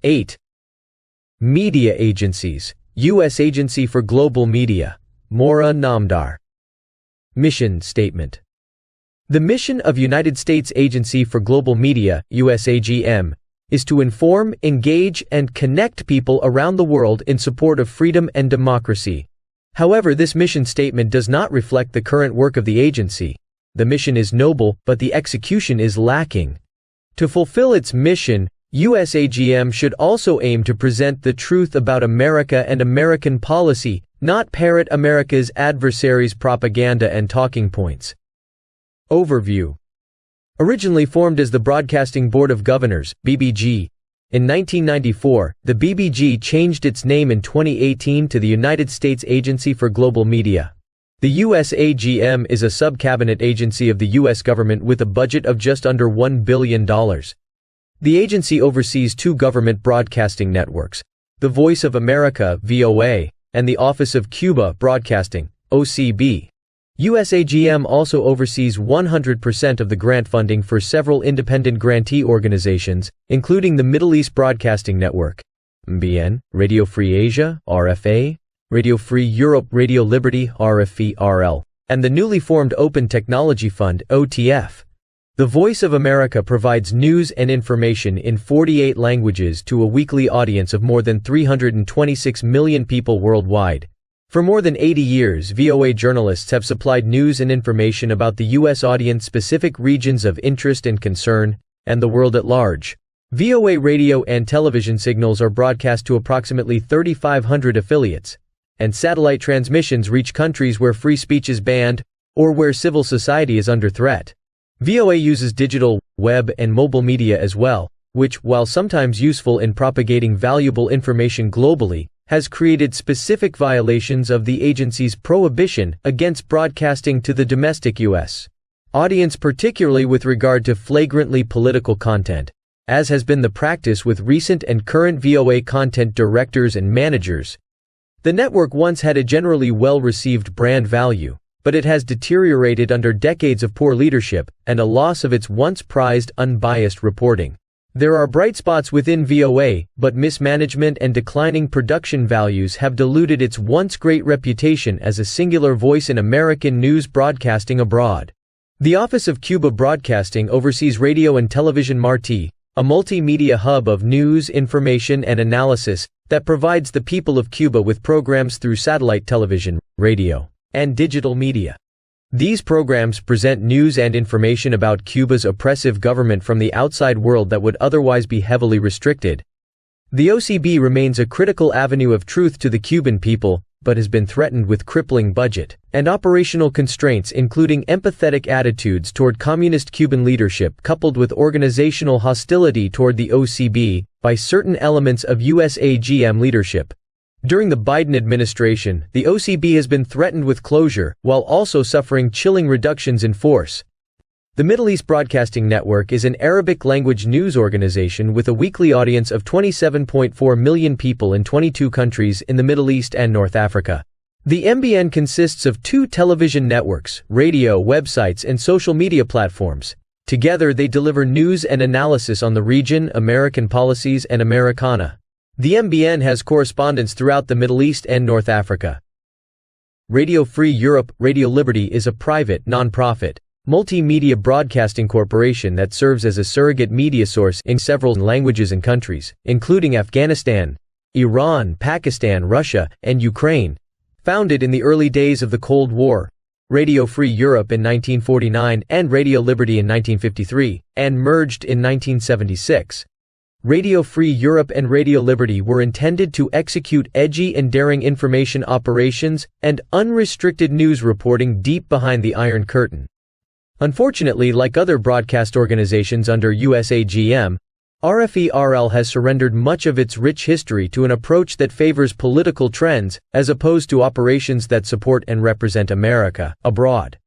8. Media agencies. U.S. Agency for Global Media. Mora Namdar. Mission Statement. The mission of United States Agency for Global Media, USAGM, is to inform, engage, and connect people around the world in support of freedom and democracy. However, this mission statement does not reflect the current work of the agency. The mission is noble, but the execution is lacking. To fulfill its mission, USAGM should also aim to present the truth about America and American policy, not parrot America's adversaries' propaganda and talking points. Overview. Originally formed as the Broadcasting Board of Governors, BBG, in 1994, the BBG changed its name in 2018 to the United States Agency for Global Media. The USAGM is a sub-cabinet agency of the U.S. government with a budget of just under $1 billion. The agency oversees two government broadcasting networks, the Voice of America (VOA) and the Office of Cuba Broadcasting (OCB). USAGM also oversees 100% of the grant funding for several independent grantee organizations, including the Middle East Broadcasting Network (MBN), Radio Free Asia (RFA), Radio Free Europe, Radio Liberty (RFE-RL), and the newly formed Open Technology Fund (OTF). The Voice of America provides news and information in 48 languages to a weekly audience of more than 326 million people worldwide. For more than 80 years, VOA journalists have supplied news and information about the U.S. audience-specific regions of interest and concern, and the world at large. VOA radio and television signals are broadcast to approximately 3,500 affiliates, and satellite transmissions reach countries where free speech is banned or where civil society is under threat. VOA uses digital, web, and mobile media as well, which, while sometimes useful in propagating valuable information globally, has created specific violations of the agency's prohibition against broadcasting to the domestic U.S. audience, particularly with regard to flagrantly political content, as has been the practice with recent and current VOA content directors and managers. The network once had a generally well-received brand value, but it has deteriorated under decades of poor leadership and a loss of its once prized unbiased reporting. There are bright spots within VOA, but mismanagement and declining production values have diluted its once great reputation as a singular voice in American news broadcasting abroad. The Office of Cuba Broadcasting oversees Radio and Television Martí, a multimedia hub of news, information, and analysis that provides the people of Cuba with programs through satellite television, radio, and digital media. These programs present news and information about Cuba's oppressive government from the outside world that would otherwise be heavily restricted. The OCB remains a critical avenue of truth to the Cuban people, but has been threatened with crippling budget and operational constraints, including empathetic attitudes toward communist Cuban leadership coupled with organizational hostility toward the OCB by certain elements of USAGM leadership. During the Biden administration, the OCB has been threatened with closure, while also suffering chilling reductions in force. The Middle East Broadcasting Network is an Arabic-language news organization with a weekly audience of 27.4 million people in 22 countries in the Middle East and North Africa. The MBN consists of two television networks, radio, websites, and social media platforms. Together they deliver news and analysis on the region, American policies, and Americana. The MBN has correspondents throughout the Middle East and North Africa. Radio Free Europe, Radio Liberty is a private, non-profit, multimedia broadcasting corporation that serves as a surrogate media source in several languages and countries, including Afghanistan, Iran, Pakistan, Russia, and Ukraine. Founded in the early days of the Cold War, Radio Free Europe in 1949 and Radio Liberty in 1953, and merged in 1976. Radio Free Europe and Radio Liberty were intended to execute edgy and daring information operations and unrestricted news reporting deep behind the Iron Curtain. Unfortunately, like other broadcast organizations under USAGM, RFE-RL has surrendered much of its rich history to an approach that favors political trends, as opposed to operations that support and represent America abroad.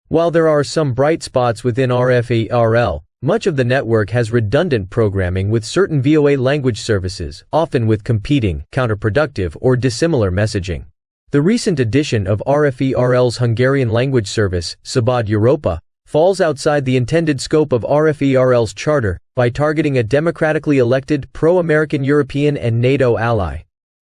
While there are some bright spots within RFE-RL, much of the network has redundant programming with certain VOA language services, often with competing, counterproductive, or dissimilar messaging. The recent addition of RFE-RL's Hungarian language service, Szabad Europa, falls outside the intended scope of RFERL's charter by targeting a democratically elected pro-American European and NATO ally.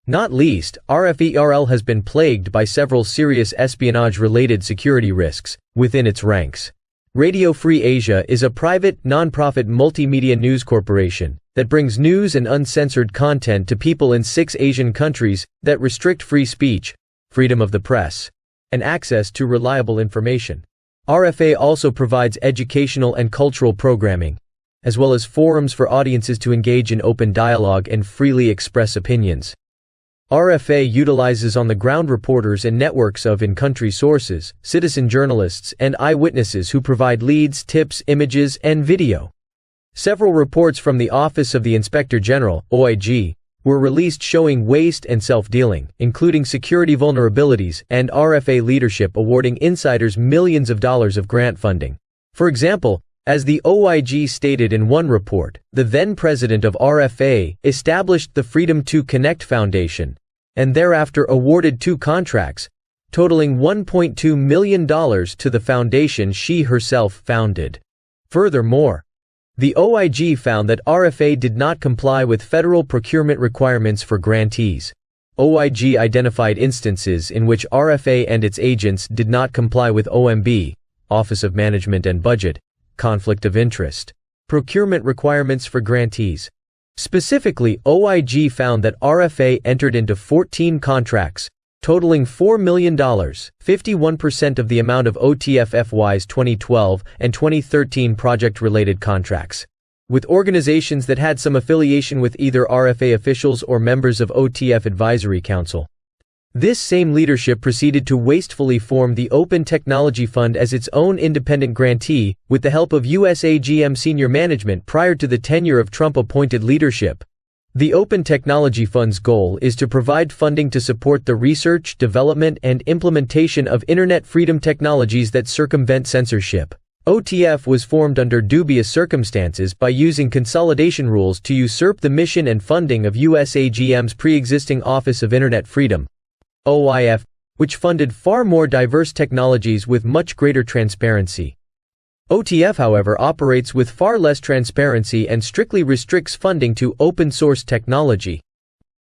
Not least, RFERL has been plagued by several serious espionage-related security risks within its ranks. Radio Free Asia is a private, non-profit multimedia news corporation that brings news and uncensored content to people in 6 Asian countries that restrict free speech, freedom of the press, and access to reliable information. RFA also provides educational and cultural programming, as well as forums for audiences to engage in open dialogue and freely express opinions. RFA utilizes on-the-ground reporters and networks of in-country sources, citizen journalists, and eyewitnesses who provide leads, tips, images, and video. Several reports from the Office of the Inspector General (OIG) were released showing waste and self-dealing, including security vulnerabilities, and RFA leadership awarding insiders millions of dollars of grant funding. For example, as the OIG stated in one report, the then president of RFA established the Freedom to Connect Foundation, and thereafter awarded 2 contracts, totaling $1.2 million to the foundation she herself founded. Furthermore, the OIG found that RFA did not comply with federal procurement requirements for grantees. OIG identified instances in which RFA and its agents did not comply with OMB, Office of Management and Budget, conflict of interest, procurement requirements for grantees. Specifically, OIG found that RFA entered into 14 contracts, totaling $4 million, 51% of the amount of OTF-FY's 2012 and 2013 project-related contracts, with organizations that had some affiliation with either RFA officials or members of OTF Advisory Council. This same leadership proceeded to wastefully form the Open Technology Fund as its own independent grantee, with the help of USAGM senior management prior to the tenure of Trump-appointed leadership. The Open Technology Fund's goal is to provide funding to support the research, development, and implementation of Internet freedom technologies that circumvent censorship. OTF was formed under dubious circumstances by using consolidation rules to usurp the mission and funding of USAGM's pre-existing Office of Internet Freedom, OIF, which funded far more diverse technologies with much greater transparency. OTF, however, operates with far less transparency and strictly restricts funding to open-source technology.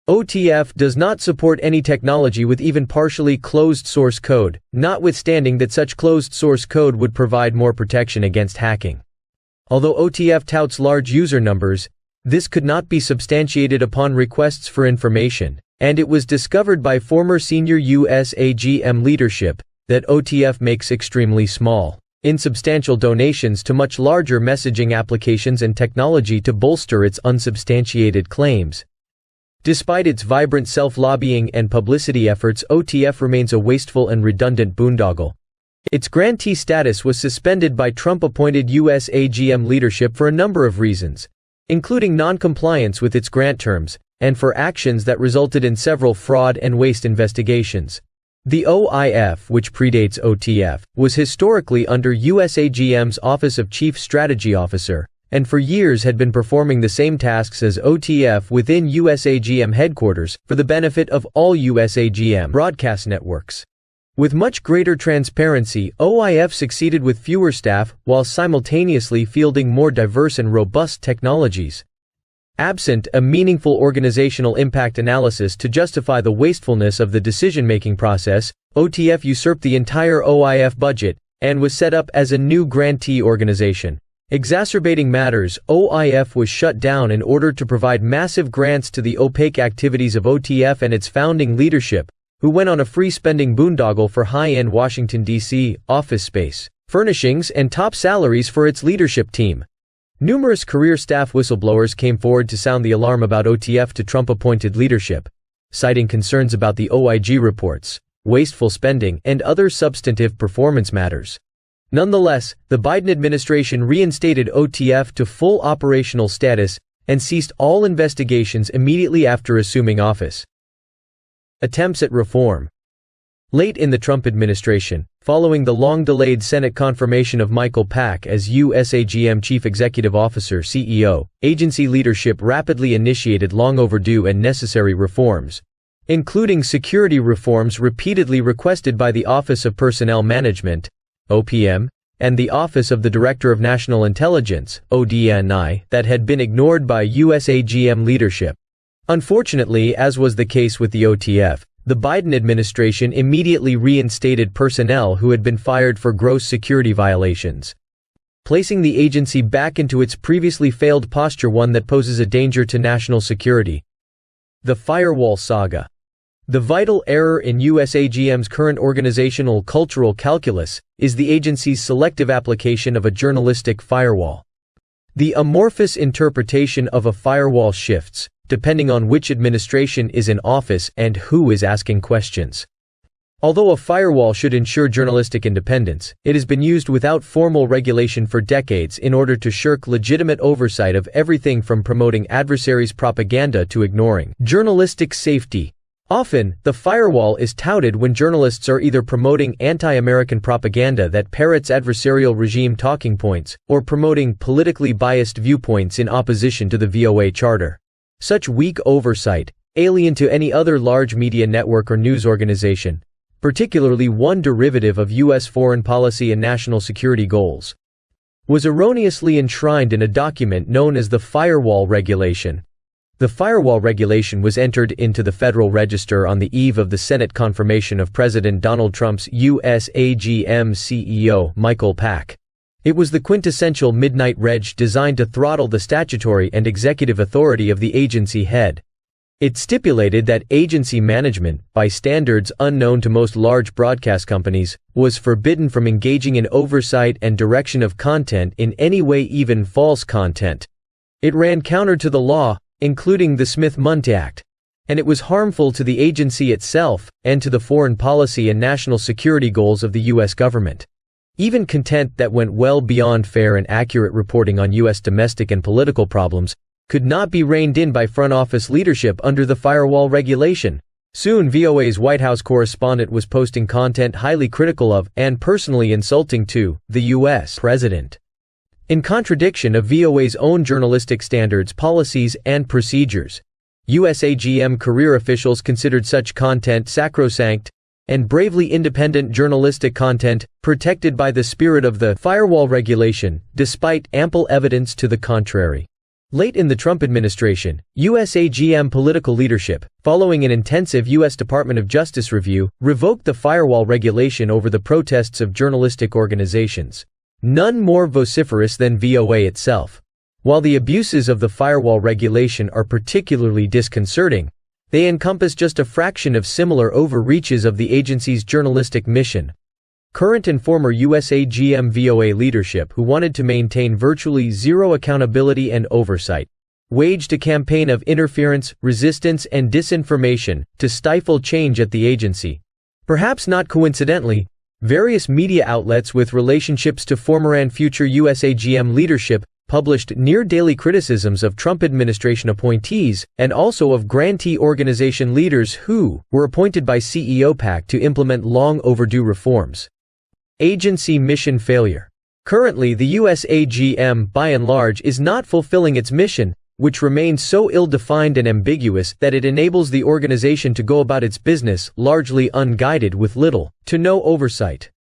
OTF does not support any technology with even partially closed-source code, notwithstanding that such closed-source code would provide more protection against hacking. Although OTF touts large user numbers, this could not be substantiated upon requests for information, and it was discovered by former senior USAGM leadership that OTF makes extremely small, insubstantial donations to much larger messaging applications and technology to bolster its unsubstantiated claims. Despite its vibrant self-lobbying and publicity efforts, OTF remains a wasteful and redundant boondoggle. Its grantee status was suspended by Trump-appointed USAGM leadership for a number of reasons, including non-compliance with its grant terms, and for actions that resulted in several fraud and waste investigations. The OIF, which predates OTF, was historically under USAGM's Office of Chief Strategy Officer, and for years had been performing the same tasks as OTF within USAGM headquarters for the benefit of all USAGM broadcast networks. With much greater transparency, OIF succeeded with fewer staff while simultaneously fielding more diverse and robust technologies. Absent a meaningful organizational impact analysis to justify the wastefulness of the decision-making process, OTF usurped the entire OIF budget and was set up as a new grantee organization. Exacerbating matters, OIF was shut down in order to provide massive grants to the opaque activities of OTF and its founding leadership, who went on a free-spending boondoggle for high-end Washington, D.C. office space, furnishings, and top salaries for its leadership team. Numerous career staff whistleblowers came forward to sound the alarm about OTF to Trump-appointed leadership, citing concerns about the OIG reports, wasteful spending, and other substantive performance matters. Nonetheless, the Biden administration reinstated OTF to full operational status and ceased all investigations immediately after assuming office. Attempts at reform. Late in the Trump administration, following the long-delayed Senate confirmation of Michael Pack as USAGM Chief Executive Officer (CEO), agency leadership rapidly initiated long-overdue and necessary reforms, including security reforms repeatedly requested by the Office of Personnel Management (OPM), and the Office of the Director of National Intelligence (ODNI) that had been ignored by USAGM leadership. Unfortunately, as was the case with the OTF, the Biden administration immediately reinstated personnel who had been fired for gross security violations, placing the agency back into its previously failed posture, one that poses a danger to national security. The firewall saga. The vital error in USAGM's current organizational cultural calculus is the agency's selective application of a journalistic firewall. The amorphous interpretation of a firewall shifts, depending on which administration is in office and who is asking questions. Although a firewall should ensure journalistic independence, it has been used without formal regulation for decades in order to shirk legitimate oversight of everything from promoting adversaries' propaganda to ignoring journalistic safety. Often, the firewall is touted when journalists are either promoting anti-American propaganda that parrots adversarial regime talking points, or promoting politically biased viewpoints in opposition to the VOA charter. Such weak oversight, alien to any other large media network or news organization, particularly one derivative of U.S. foreign policy and national security goals, was erroneously enshrined in a document known as the Firewall Regulation. The Firewall Regulation was entered into the Federal Register on the eve of the Senate confirmation of President Donald Trump's USAGM CEO, Michael Pack. It was the quintessential midnight reg designed to throttle the statutory and executive authority of the agency head. It stipulated that agency management, by standards unknown to most large broadcast companies, was forbidden from engaging in oversight and direction of content in any way, even false content. It ran counter to the law, including the Smith-Mundt Act, and it was harmful to the agency itself and to the foreign policy and national security goals of the U.S. government. Even content that went well beyond fair and accurate reporting on U.S. domestic and political problems could not be reined in by front office leadership under the Firewall Regulation. Soon VOA's White House correspondent was posting content highly critical of, and personally insulting to, the U.S. president, in contradiction of VOA's own journalistic standards, policies, and procedures. USAGM career officials considered such content sacrosanct and bravely independent journalistic content, protected by the spirit of the Firewall Regulation, despite ample evidence to the contrary. Late in the Trump administration, USAGM political leadership, following an intensive U.S. Department of Justice review, revoked the Firewall Regulation over the protests of journalistic organizations, none more vociferous than VOA itself. While the abuses of the Firewall Regulation are particularly disconcerting, they encompass just a fraction of similar overreaches of the agency's journalistic mission. Current and former USAGM VOA leadership, who wanted to maintain virtually zero accountability and oversight, waged a campaign of interference, resistance, and disinformation to stifle change at the agency. Perhaps not coincidentally, various media outlets with relationships to former and future USAGM leadership published near-daily criticisms of Trump administration appointees and also of grantee organization leaders who were appointed by CEO Pack to implement long-overdue reforms. Agency mission failure. Currently, the USAGM, by and large, is not fulfilling its mission, which remains so ill-defined and ambiguous that it enables the organization to go about its business largely unguided with little to no oversight.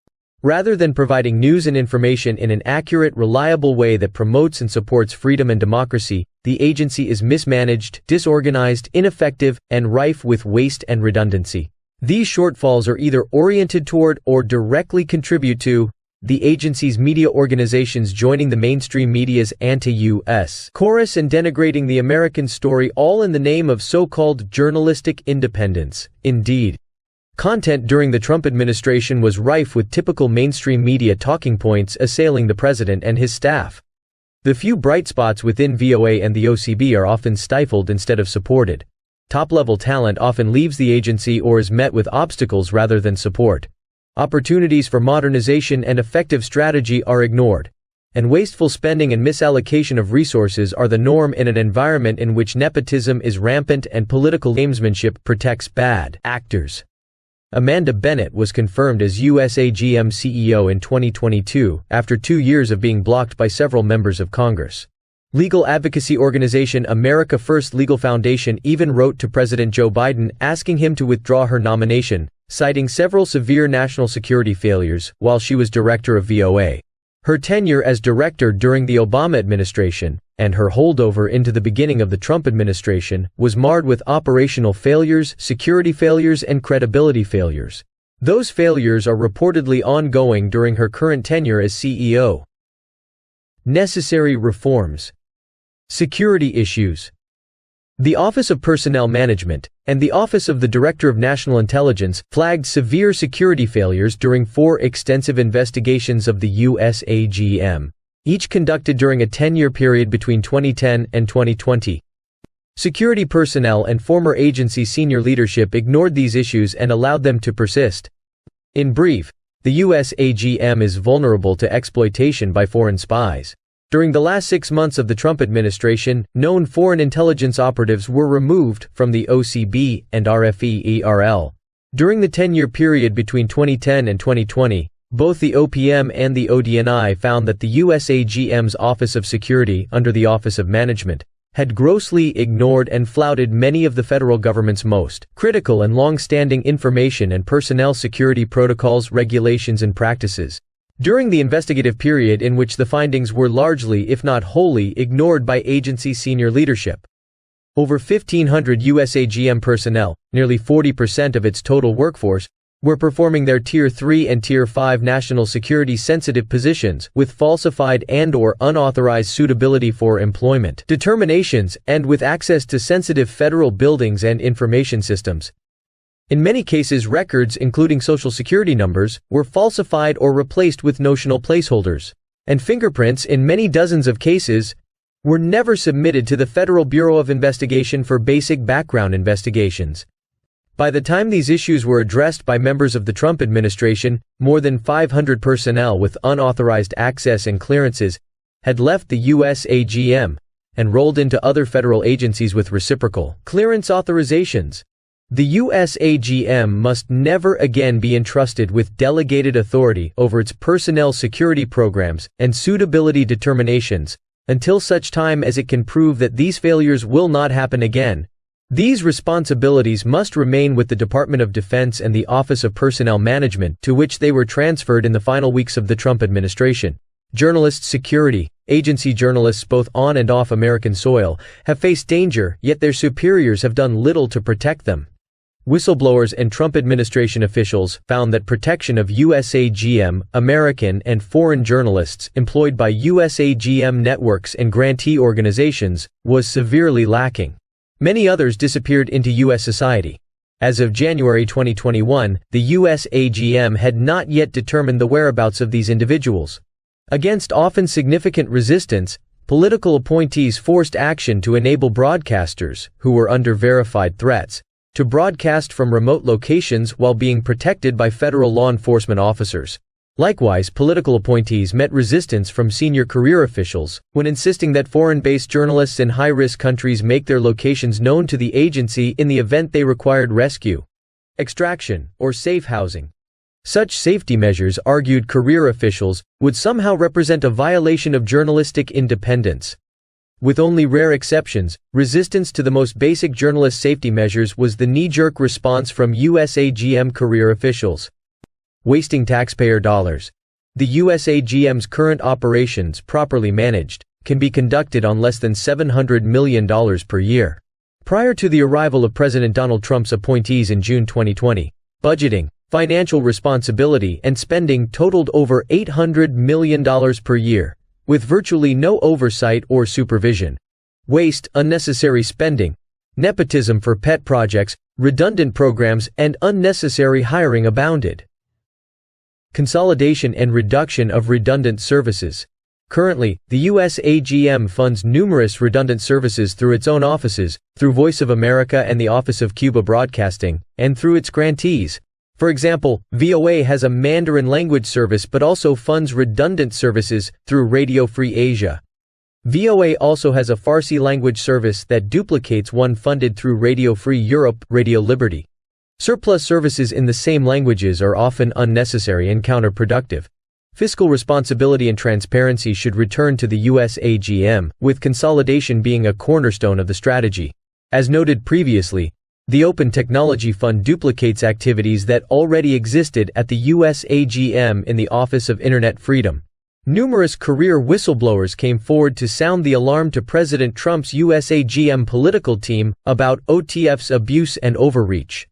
Rather than providing news and information in an accurate, reliable way that promotes and supports freedom and democracy, the agency is mismanaged, disorganized, ineffective, and rife with waste and redundancy. These shortfalls are either oriented toward or directly contribute to the agency's media organizations joining the mainstream media's anti-U.S. chorus and denigrating the American story, all in the name of so-called journalistic independence. Indeed, content during the Trump administration was rife with typical mainstream media talking points assailing the president and his staff. The few bright spots within VOA and the OCB are often stifled instead of supported. Top-level talent often leaves the agency or is met with obstacles rather than support. Opportunities for modernization and effective strategy are ignored, and wasteful spending and misallocation of resources are the norm in an environment in which nepotism is rampant and political gamesmanship protects bad actors. Amanda Bennett was confirmed as USAGM CEO in 2022 after 2 years of being blocked by several members of Congress. Legal advocacy organization America First Legal Foundation even wrote to President Joe Biden asking him to withdraw her nomination, citing several severe national security failures while she was director of VOA. Her tenure as director during the Obama administration, and her holdover into the beginning of the Trump administration, was marred with operational failures, security failures, and credibility failures. Those failures are reportedly ongoing during her current tenure as CEO. Necessary reforms. Security issues. The Office of Personnel Management and the Office of the Director of National Intelligence flagged severe security failures during 4 extensive investigations of the USAGM, each conducted during a 10-year period between 2010 and 2020. Security personnel and former agency senior leadership ignored these issues and allowed them to persist. In brief, the USAGM is vulnerable to exploitation by foreign spies. During the last 6 months of the Trump administration, known foreign intelligence operatives were removed from the OCB and RFE-ERL. During the 10-year period between 2010 and 2020, both the OPM and the ODNI found that the USAGM's Office of Security, under the Office of Management, had grossly ignored and flouted many of the federal government's most critical and long-standing information and personnel security protocols, regulations, and practices. During the investigative period in which the findings were largely, if not wholly, ignored by agency senior leadership. Over 1,500 USAGM personnel, nearly 40% of its total workforce, were performing their Tier 3 and Tier 5 national security-sensitive positions with falsified and/or unauthorized suitability for employment determinations and with access to sensitive federal buildings and information systems. In many cases, records, including Social Security numbers, were falsified or replaced with notional placeholders, and fingerprints, in many dozens of cases, were never submitted to the Federal Bureau of Investigation for basic background investigations. By the time these issues were addressed by members of the Trump administration, more than 500 personnel with unauthorized access and clearances had left the USAGM and rolled into other federal agencies with reciprocal clearance authorizations. The USAGM must never again be entrusted with delegated authority over its personnel security programs and suitability determinations until such time as it can prove that these failures will not happen again. These responsibilities must remain with the Department of Defense and the Office of Personnel Management, to which they were transferred in the final weeks of the Trump administration. Journalist security. Agency journalists both on and off American soil have faced danger, yet their superiors have done little to protect them. Whistleblowers and Trump administration officials found that protection of USAGM, American and foreign journalists employed by USAGM networks and grantee organizations was severely lacking. Many others disappeared into U.S. society. As of January 2021, the USAGM had not yet determined the whereabouts of these individuals. Against often significant resistance, political appointees forced action to enable broadcasters, who were under verified threats, to broadcast from remote locations while being protected by federal law enforcement officers. Likewise, political appointees met resistance from senior career officials when insisting that foreign-based journalists in high-risk countries make their locations known to the agency in the event they required rescue, extraction, or safe housing. Such safety measures, argued career officials, would somehow represent a violation of journalistic independence. With only rare exceptions, resistance to the most basic journalist safety measures was the knee-jerk response from USAGM career officials. Wasting taxpayer dollars. The USAGM's current operations, properly managed, can be conducted on less than $700 million per year. Prior to the arrival of President Donald Trump's appointees in June 2020, budgeting, financial responsibility, and spending totaled over $800 million per year, with virtually no oversight or supervision. Waste, unnecessary spending, nepotism for pet projects, redundant programs, and unnecessary hiring abounded. Consolidation and reduction of redundant services. Currently, the USAGM funds numerous redundant services through its own offices, through Voice of America and the Office of Cuba Broadcasting, and through its grantees. For example, VOA has a Mandarin language service but also funds redundant services through Radio Free Asia. VOA also has a Farsi language service that duplicates one funded through Radio Free Europe, Radio Liberty. Surplus services in the same languages are often unnecessary and counterproductive. Fiscal responsibility and transparency should return to the USAGM, with consolidation being a cornerstone of the strategy. As noted previously, the Open Technology Fund duplicates activities that already existed at the USAGM in the Office of Internet Freedom. Numerous career whistleblowers came forward to sound the alarm to President Trump's USAGM political team about OTF's abuse and overreach.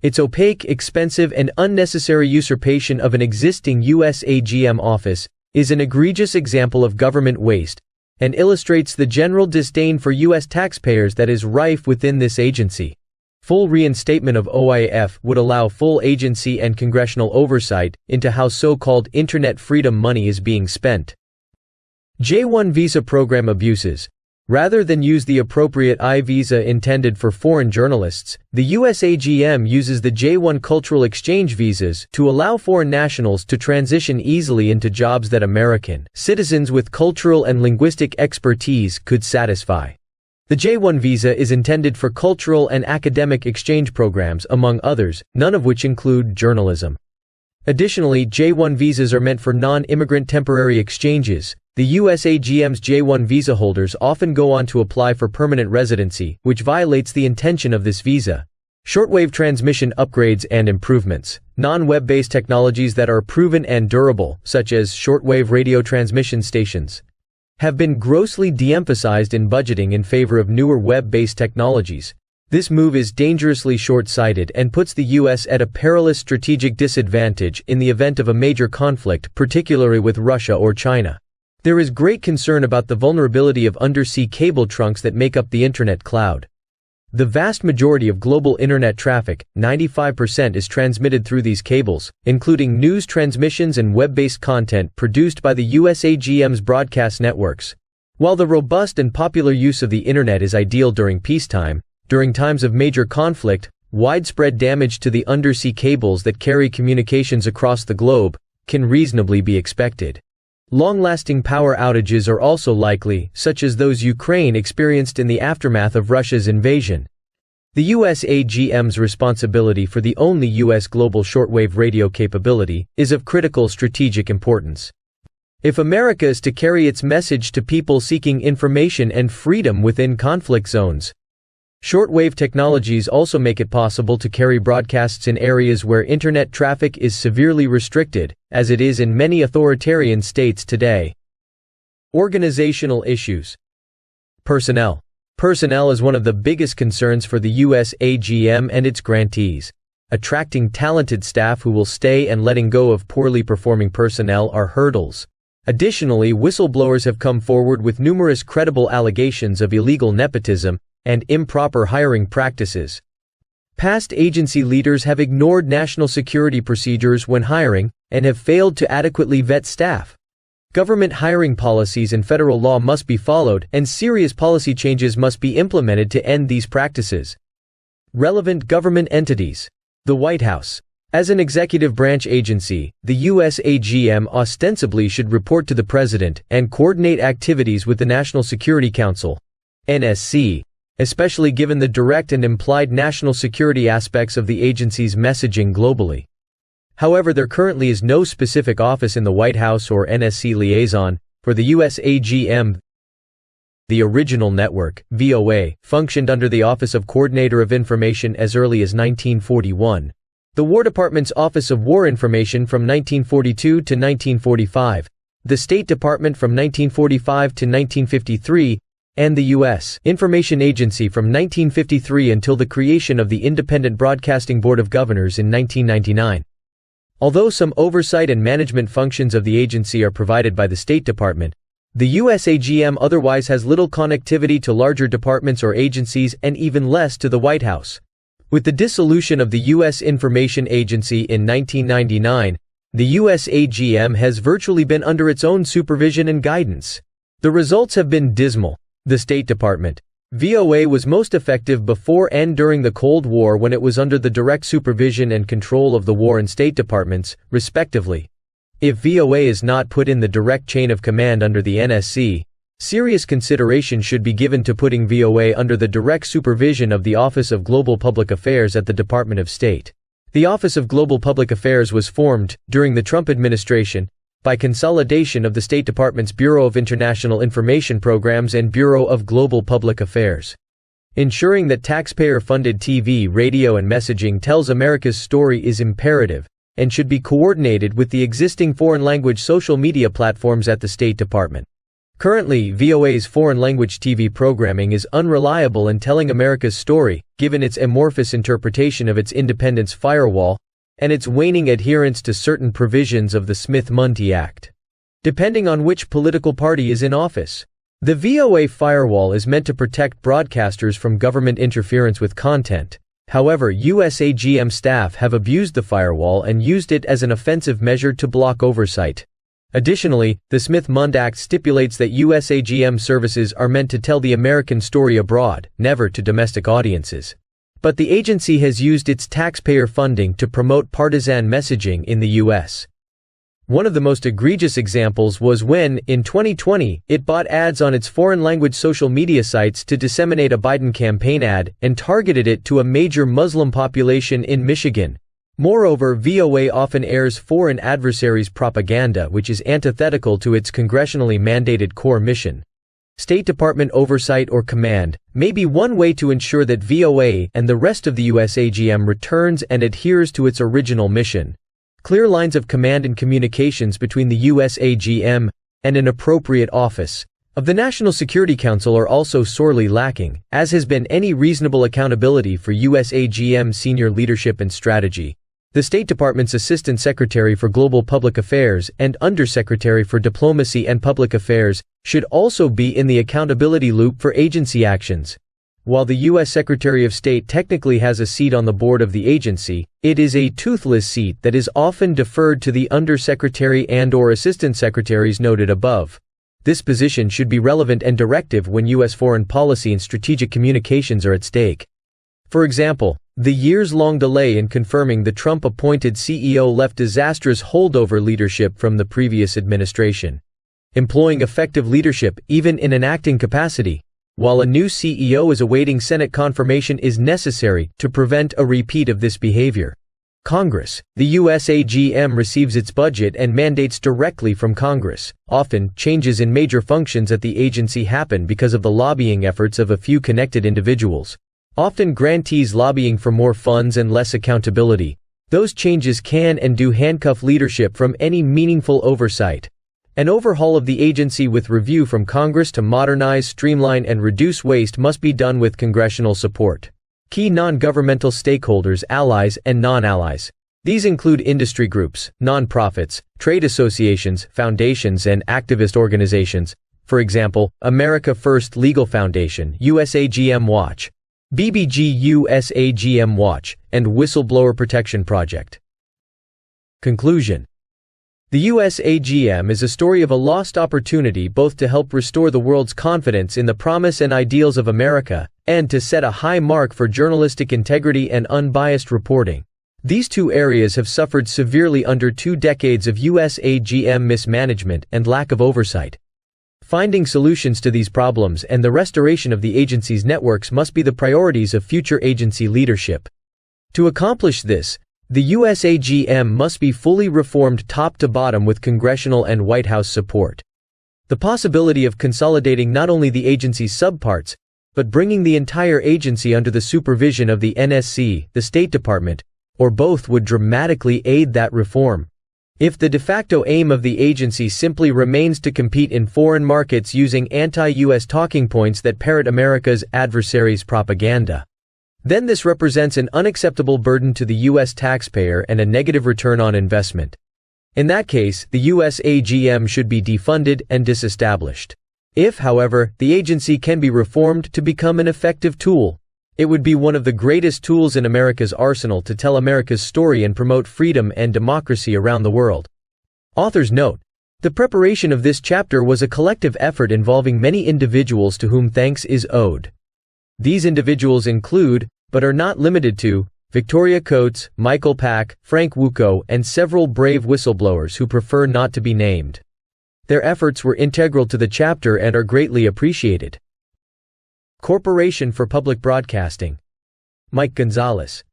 Its opaque, expensive, and unnecessary usurpation of an existing USAGM office is an egregious example of government waste and illustrates the general disdain for U.S. taxpayers that is rife within this agency. Full reinstatement of OIF would allow full agency and congressional oversight into how so-called Internet freedom money is being spent. J-1 visa program abuses. Rather than use the appropriate I-visa intended for foreign journalists, the USAGM uses the J-1 cultural exchange visas to allow foreign nationals to transition easily into jobs that American citizens with cultural and linguistic expertise could satisfy. The J-1 visa is intended for cultural and academic exchange programs, among others, none of which include journalism. Additionally, J-1 visas are meant for non-immigrant temporary exchanges. The USAGM's J-1 visa holders often go on to apply for permanent residency, which violates the intention of this visa. Shortwave transmission upgrades and improvements. Non-web-based technologies that are proven and durable, such as shortwave radio transmission stations, have been grossly de-emphasized in budgeting in favor of newer web-based technologies. This move is dangerously short-sighted and puts the U.S. at a perilous strategic disadvantage in the event of a major conflict, particularly with Russia or China. There is great concern about the vulnerability of undersea cable trunks that make up the Internet cloud. The vast majority of global Internet traffic, 95%, is transmitted through these cables, including news transmissions and web-based content produced by the USAGM's broadcast networks. While the robust and popular use of the Internet is ideal during peacetime, during times of major conflict, widespread damage to the undersea cables that carry communications across the globe can reasonably be expected. Long-lasting power outages are also likely, such as those Ukraine experienced in the aftermath of Russia's invasion. The USAGM's responsibility for the only U.S. global shortwave radio capability is of critical strategic importance. If America is to carry its message to people seeking information and freedom within conflict zones, shortwave technologies also make it possible to carry broadcasts in areas where Internet traffic is severely restricted, as it is in many authoritarian states today. Organizational issues. Personnel. Personnel is one of the biggest concerns for the USAGM and its grantees. Attracting talented staff who will stay and letting go of poorly performing personnel are hurdles. Additionally, whistleblowers have come forward with numerous credible allegations of illegal nepotism and improper hiring practices. Past agency leaders have ignored national security procedures when hiring and have failed to adequately vet staff. Government hiring policies and federal law must be followed, and serious policy changes must be implemented to end these practices. Relevant government entities. The White House. As an executive branch agency, the USAGM ostensibly should report to the President and coordinate activities with the National Security Council, NSC, especially given the direct and implied national security aspects of the agency's messaging globally. However, there currently is no specific office in the White House or NSC liaison for the USAGM. The original network, VOA, functioned under the Office of Coordinator of Information as early as 1941. The War Department's Office of War Information from 1942 to 1945, the State Department from 1945 to 1953, and the U.S. Information Agency from 1953 until the creation of the Independent Broadcasting Board of Governors in 1999. Although some oversight and management functions of the agency are provided by the State Department, the USAGM otherwise has little connectivity to larger departments or agencies and even less to the White House. With the dissolution of the U.S. Information Agency in 1999, the USAGM has virtually been under its own supervision and guidance. The results have been dismal. The State Department. VOA was most effective before and during the Cold War when it was under the direct supervision and control of the War and State Departments, respectively. If VOA is not put in the direct chain of command under the NSC, serious consideration should be given to putting VOA under the direct supervision of the Office of Global Public Affairs at the Department of State. The Office of Global Public Affairs was formed, during the Trump administration, by consolidation of the State Department's Bureau of International Information Programs and Bureau of Global Public Affairs. Ensuring that taxpayer-funded TV, radio and messaging tells America's story is imperative, and should be coordinated with the existing foreign language social media platforms at the State Department. Currently, VOA's foreign language TV programming is unreliable in telling America's story, given its amorphous interpretation of its independence firewall and its waning adherence to certain provisions of the Smith-Mundt Act. Depending on which political party is in office, the VOA firewall is meant to protect broadcasters from government interference with content. However, USAGM staff have abused the firewall and used it as an offensive measure to block oversight. Additionally, the Smith-Mundt Act stipulates that USAGM services are meant to tell the American story abroad, never to domestic audiences. But the agency has used its taxpayer funding to promote partisan messaging in the U.S. One of the most egregious examples was when, in 2020, it bought ads on its foreign language social media sites to disseminate a Biden campaign ad and targeted it to a major Muslim population in Michigan. Moreover, VOA often airs foreign adversaries' propaganda which is antithetical to its congressionally mandated core mission. State Department oversight or command may be one way to ensure that VOA and the rest of the USAGM returns and adheres to its original mission. Clear lines of command and communications between the USAGM and an appropriate office of the National Security Council are also sorely lacking, as has been any reasonable accountability for USAGM senior leadership and strategy. The State Department's Assistant Secretary for Global Public Affairs and Undersecretary for Diplomacy and Public Affairs should also be in the accountability loop for agency actions. While the U.S. Secretary of State technically has a seat on the board of the agency, it is a toothless seat that is often deferred to the Undersecretary and/or Assistant Secretaries noted above. This position should be relevant and directive when U.S. foreign policy and strategic communications are at stake. For example, the years-long delay in confirming the Trump-appointed CEO left disastrous holdover leadership from the previous administration. Employing effective leadership, even in an acting capacity, while a new CEO is awaiting Senate confirmation, is necessary to prevent a repeat of this behavior. Congress. The USAGM receives its budget and mandates directly from Congress. Often, changes in major functions at the agency happen because of the lobbying efforts of a few connected individuals. Often grantees lobbying for more funds and less accountability. Those changes can and do handcuff leadership from any meaningful oversight. An overhaul of the agency with review from Congress to modernize, streamline, and reduce waste must be done with congressional support. Key non-governmental stakeholders, allies, and non-allies. These include industry groups, nonprofits, trade associations, foundations, and activist organizations. For example, America First Legal Foundation, USAGM Watch, BBG USAGM Watch, and Whistleblower Protection Project. Conclusion. The USAGM is a story of a lost opportunity both to help restore the world's confidence in the promise and ideals of America, and to set a high mark for journalistic integrity and unbiased reporting. These two areas have suffered severely under 2 decades of USAGM mismanagement and lack of oversight. Finding solutions to these problems and the restoration of the agency's networks must be the priorities of future agency leadership. To accomplish this, the USAGM must be fully reformed top to bottom with congressional and White House support. The possibility of consolidating not only the agency's subparts, but bringing the entire agency under the supervision of the NSC, the State Department, or both would dramatically aid that reform. If the de facto aim of the agency simply remains to compete in foreign markets using anti-US talking points that parrot America's adversaries' propaganda, then this represents an unacceptable burden to the U.S. taxpayer and a negative return on investment. In that case, the USAGM should be defunded and disestablished. If, however, the agency can be reformed to become an effective tool, it would be one of the greatest tools in America's arsenal to tell America's story and promote freedom and democracy around the world. Authors note, the preparation of this chapter was a collective effort involving many individuals to whom thanks is owed. These individuals include, but are not limited to, Victoria Coates, Michael Pack, Frank Wuko, and several brave whistleblowers who prefer not to be named. Their efforts were integral to the chapter and are greatly appreciated. Corporation for Public Broadcasting. Mike Gonzalez.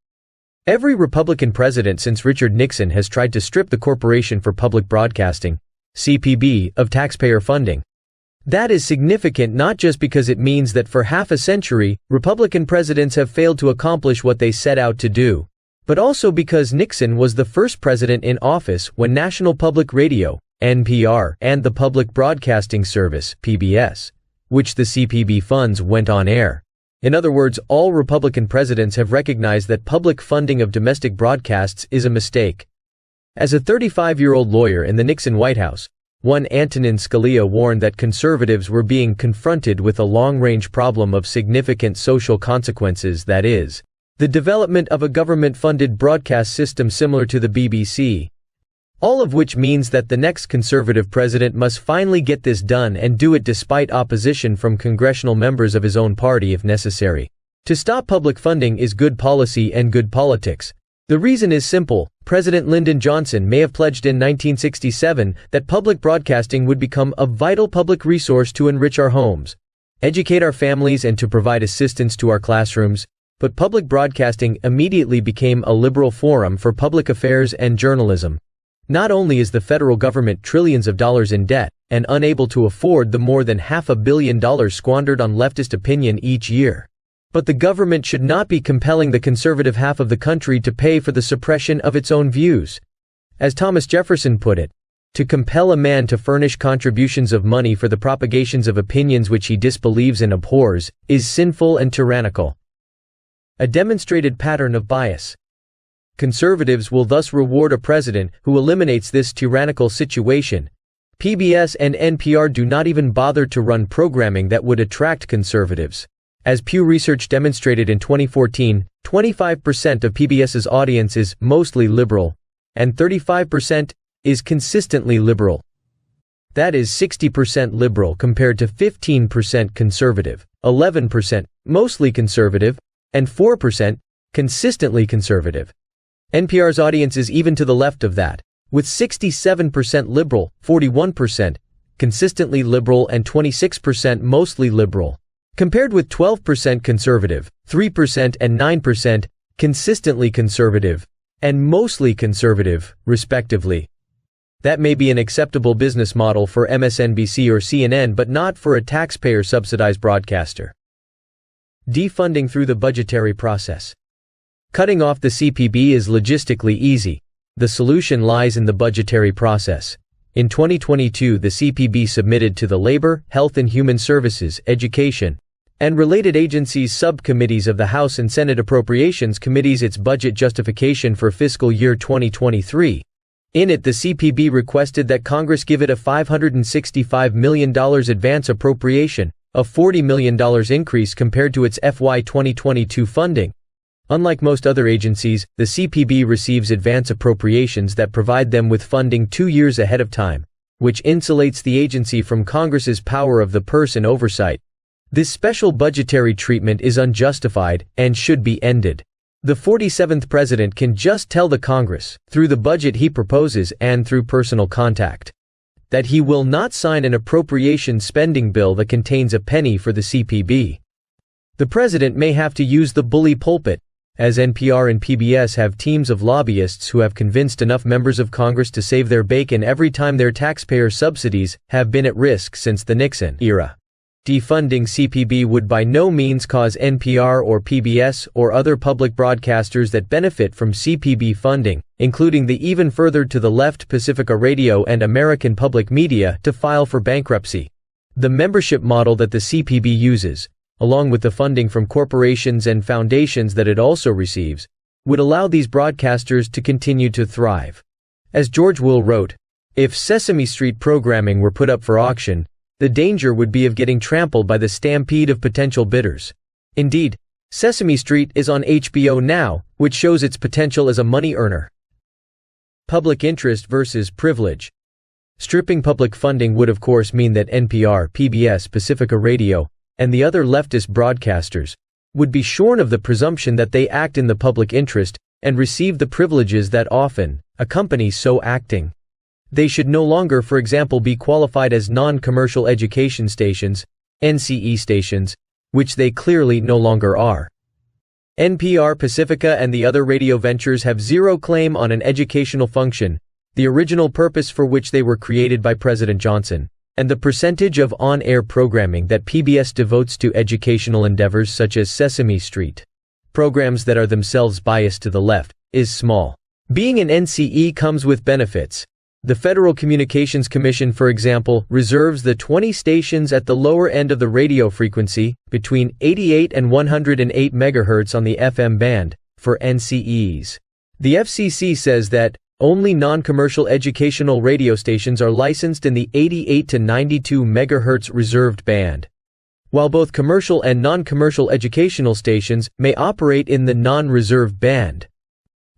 Every Republican president since Richard Nixon has tried to strip the Corporation for Public Broadcasting, CPB, of taxpayer funding. That is significant not just because it means that for half a century, Republican presidents have failed to accomplish what they set out to do, but also because Nixon was the first president in office when National Public Radio, NPR, and the Public Broadcasting Service, PBS, which the CPB funds, went on air. In other words, all Republican presidents have recognized that public funding of domestic broadcasts is a mistake. As a 35-year-old lawyer in the Nixon White House, one Antonin Scalia warned that conservatives were being confronted with a long-range problem of significant social consequences, that is, the development of a government-funded broadcast system similar to the BBC. All of which means that the next conservative president must finally get this done and do it despite opposition from congressional members of his own party if necessary. To stop public funding is good policy and good politics. The reason is simple. President Lyndon Johnson may have pledged in 1967 that public broadcasting would become a vital public resource to enrich our homes, educate our families, and to provide assistance to our classrooms, but public broadcasting immediately became a liberal forum for public affairs and journalism. Not only is the federal government trillions of dollars in debt and unable to afford the more than $500 million squandered on leftist opinion each year, but the government should not be compelling the conservative half of the country to pay for the suppression of its own views. As Thomas Jefferson put it, to compel a man to furnish contributions of money for the propagations of opinions which he disbelieves and abhors, is sinful and tyrannical. A demonstrated pattern of bias. Conservatives will thus reward a president who eliminates this tyrannical situation. PBS and NPR do not even bother to run programming that would attract conservatives. As Pew Research demonstrated in 2014, 25% of PBS's audience is mostly liberal, and 35% is consistently liberal. That is 60% liberal compared to 15% conservative, 11% mostly conservative, and 4% consistently conservative. NPR's audience is even to the left of that, with 67% liberal, 41% consistently liberal, and 26% mostly liberal, compared with 12% conservative, 3% and 9% consistently conservative, and mostly conservative, respectively. That may be an acceptable business model for MSNBC or CNN, but not for a taxpayer-subsidized broadcaster. Defunding through the budgetary process. Cutting off the CPB is logistically easy. The solution lies in the budgetary process. In 2022, the CPB submitted to the Labor, Health and Human Services, Education, and related agencies subcommittees of the House and Senate Appropriations Committees its budget justification for fiscal year 2023. In it, the CPB requested that Congress give it a $565 million advance appropriation, a $40 million increase compared to its FY 2022 funding. Unlike most other agencies, the CPB receives advance appropriations that provide them with funding 2 years ahead of time, which insulates the agency from Congress's power of the purse and oversight. This special budgetary treatment is unjustified and should be ended. The 47th president can just tell the Congress, through the budget he proposes and through personal contact, that he will not sign an appropriation spending bill that contains a penny for the CPB. The president may have to use the bully pulpit, as NPR and PBS have teams of lobbyists who have convinced enough members of Congress to save their bacon every time their taxpayer subsidies have been at risk since the Nixon era. Defunding CPB would by no means cause NPR or PBS or other public broadcasters that benefit from CPB funding, including the even further to the left Pacifica Radio and American Public Media, to file for bankruptcy. The membership model that the CPB uses, along with the funding from corporations and foundations that it also receives, would allow these broadcasters to continue to thrive. As George Will wrote, if Sesame Street programming were put up for auction, the danger would be of getting trampled by the stampede of potential bidders. Indeed, Sesame Street is on HBO now, which shows its potential as a money earner. Public interest versus privilege. Stripping public funding would of course mean that NPR, PBS, Pacifica Radio, and the other leftist broadcasters would be shorn of the presumption that they act in the public interest and receive the privileges that often accompany so acting. They should no longer, for example, be qualified as non-commercial education stations, NCE stations, which they clearly no longer are. NPR, Pacifica, and the other radio ventures have zero claim on an educational function, the original purpose for which they were created by President Johnson, and the percentage of on-air programming that PBS devotes to educational endeavors such as Sesame Street. programs that are themselves biased to the left, is small. Being an NCE comes with benefits. The Federal Communications Commission, for example, reserves the 20 stations at the lower end of the radio frequency, between 88 and 108 MHz on the FM band, for NCEs. The FCC says that only non-commercial educational radio stations are licensed in the 88 to 92 MHz reserved band, while both commercial and non-commercial educational stations may operate in the non-reserved band.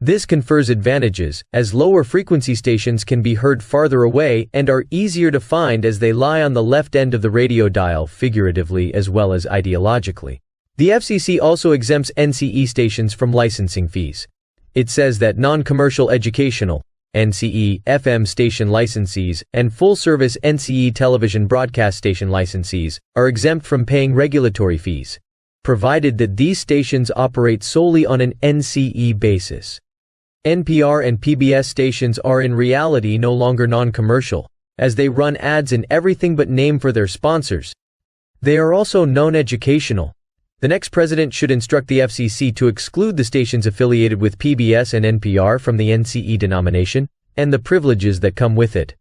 This confers advantages, as lower frequency stations can be heard farther away and are easier to find as they lie on the left end of the radio dial figuratively as well as ideologically. The FCC also exempts NCE stations from licensing fees. It says that non-commercial educational NCE FM station licensees and full-service NCE television broadcast station licensees are exempt from paying regulatory fees, provided that these stations operate solely on an NCE basis. NPR and PBS stations are in reality no longer non-commercial, as they run ads in everything but name for their sponsors. They are also non-educational. The next president should instruct the FCC to exclude the stations affiliated with PBS and NPR from the NCE denomination, and the privileges that come with it.